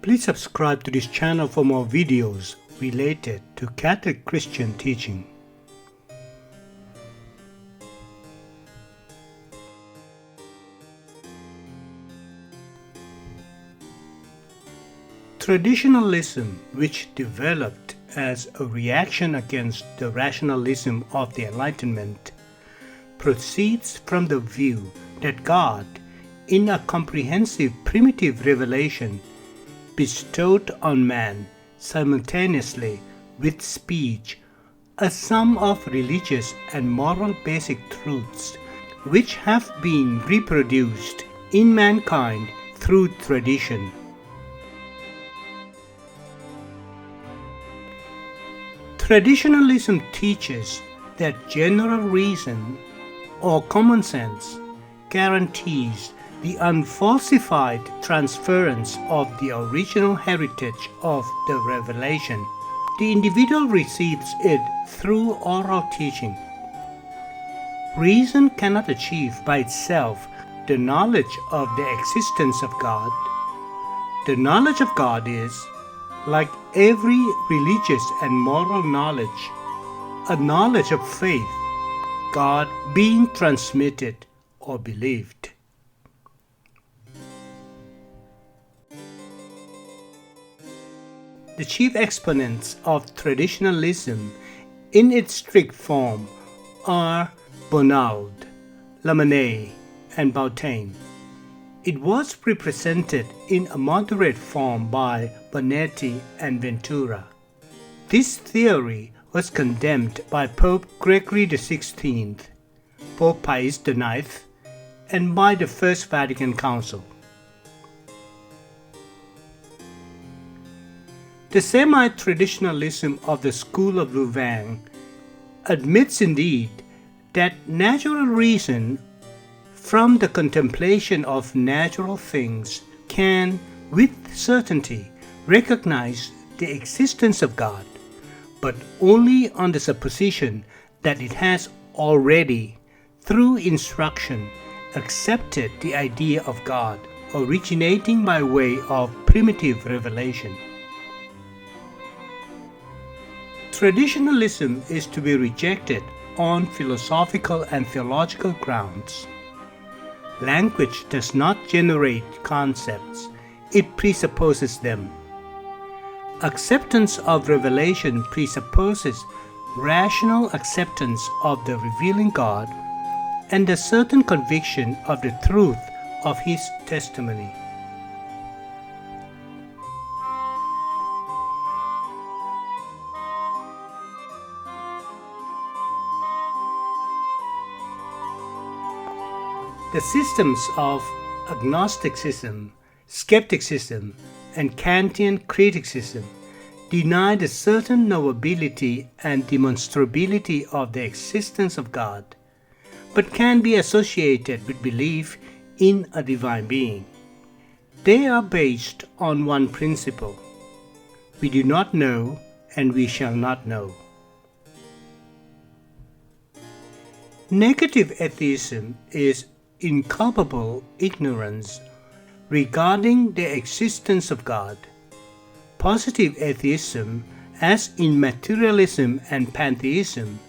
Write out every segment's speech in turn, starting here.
Please subscribe to this channel for more videos related to Catholic Christian teaching. Traditionalism, which developed as a reaction against the rationalism of the Enlightenment, proceeds from the view that God, in a comprehensive primitive revelation, bestowed on man simultaneously with speech a sum of religious and moral basic truths which have been reproduced in mankind through tradition. Traditionalism teaches that general reason or common sense guarantees the unfalsified transference of the original heritage of the revelation. The individual receives it through oral teaching. Reason cannot achieve by itself the knowledge of the existence of God. The knowledge of God is, like every religious and moral knowledge, a knowledge of faith, God being transmitted or believed. The chief exponents of traditionalism in its strict form are Bonald, Lamennais, and Bautain. It was represented in a moderate form by Bonetti and Ventura. This theory was condemned by Pope Gregory XVI, Pope Pius IX, and by the First Vatican Council. The semi-traditionalism of the School of Louvain admits indeed that natural reason from the contemplation of natural things can, with certainty, recognize the existence of God, but only on the supposition that it has already, through instruction, accepted the idea of God, originating by way of primitive revelation. Traditionalism is to be rejected on philosophical and theological grounds. Language does not generate concepts, it presupposes them. Acceptance of revelation presupposes rational acceptance of the revealing God and a certain conviction of the truth of His testimony. The systems of agnosticism, skepticism, and Kantian criticism deny the certain knowability and demonstrability of the existence of God, but can be associated with belief in a divine being. They are based on one principle: we do not know and we shall not know. Negative atheism is inculpable ignorance regarding the existence of God. Positive atheism, as in materialism and pantheism,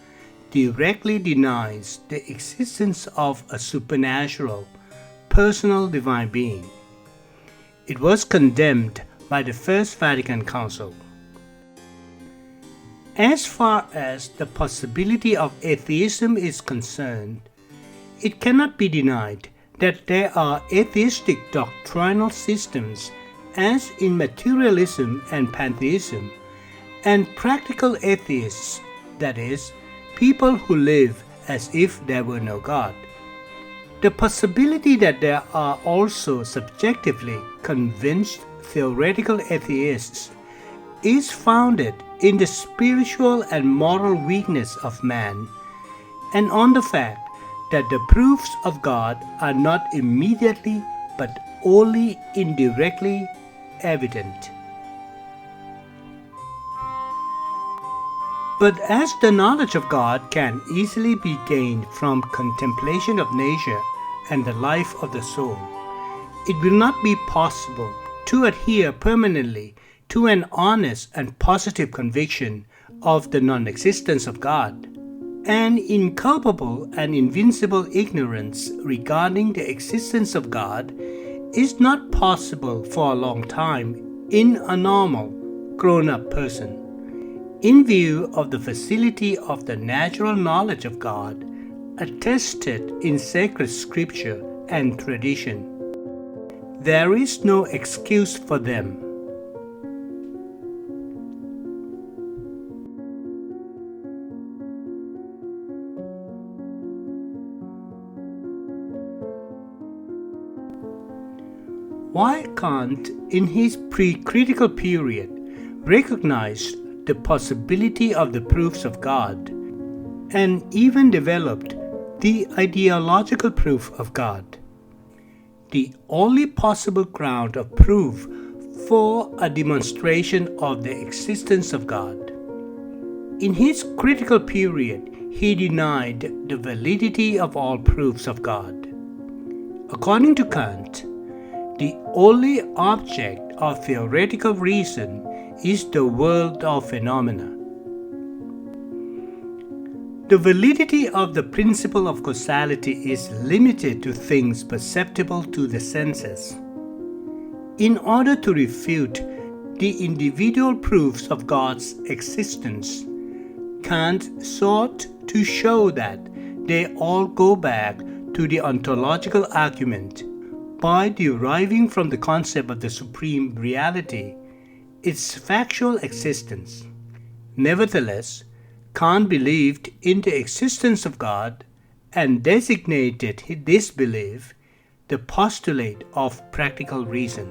directly denies the existence of a supernatural, personal divine being. It was condemned by the First Vatican Council. As far as the possibility of atheism is concerned, it cannot be denied that there are atheistic doctrinal systems, as in materialism and pantheism, and practical atheists, that is, people who live as if there were no God. The possibility that there are also subjectively convinced theoretical atheists is founded in the spiritual and moral weakness of man, and on the fact that the proofs of God are not immediately but only indirectly evident. But as the knowledge of God can easily be gained from contemplation of nature and the life of the soul, it will not be possible to adhere permanently to an honest and positive conviction of the non-existence of God. An inculpable and invincible ignorance regarding the existence of God is not possible for a long time in a normal, grown-up person. In view of the facility of the natural knowledge of God attested in sacred scripture and tradition, there is no excuse for them. While Kant, in his pre-critical period, recognized the possibility of the proofs of God and even developed the ideological proof of God, the only possible ground of proof for a demonstration of the existence of God. In his critical period, he denied the validity of all proofs of God. According to Kant, the only object of theoretical reason is the world of phenomena. The validity of the principle of causality is limited to things perceptible to the senses. In order to refute the individual proofs of God's existence, Kant sought to show that they all go back to the ontological argument by deriving from the concept of the supreme reality its factual existence. Nevertheless, Kant believed in the existence of God and designated this belief the postulate of practical reason.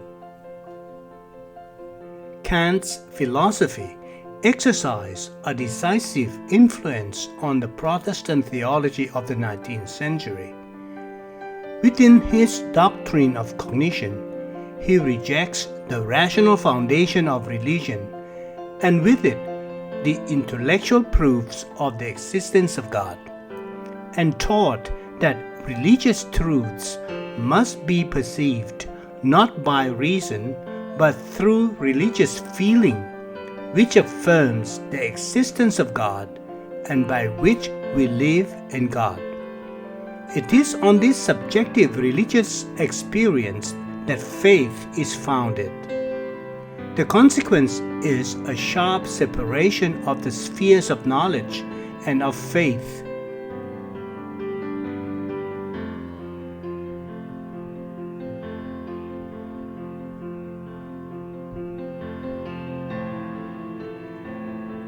Kant's philosophy exercised a decisive influence on the Protestant theology of the 19th century. Within his doctrine of cognition, he rejects the rational foundation of religion, and with it, the intellectual proofs of the existence of God, and taught that religious truths must be perceived not by reason, but through religious feeling, which affirms the existence of God and by which we live in God. It is on this subjective religious experience that faith is founded. The consequence is a sharp separation of the spheres of knowledge and of faith.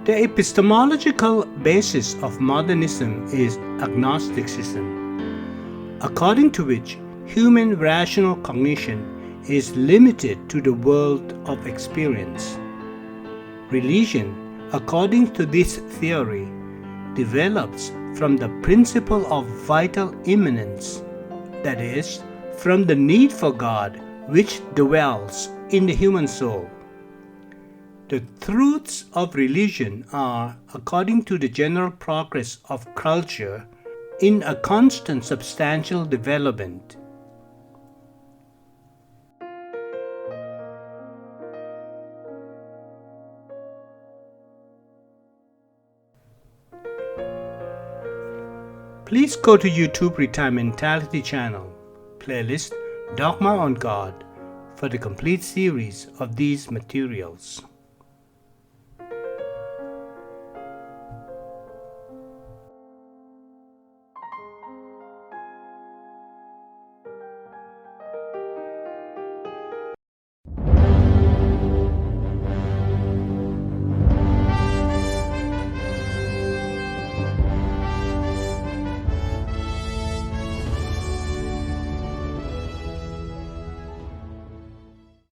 The epistemological basis of modernism is agnosticism, according to which human rational cognition is limited to the world of experience. Religion, according to this theory, develops from the principle of vital immanence, that is, from the need for God which dwells in the human soul. The truths of religion are, according to the general progress of culture, in a constant substantial development. Please go to YouTube Retirement Mentality channel, playlist Dogma on God, for the complete series of these materials.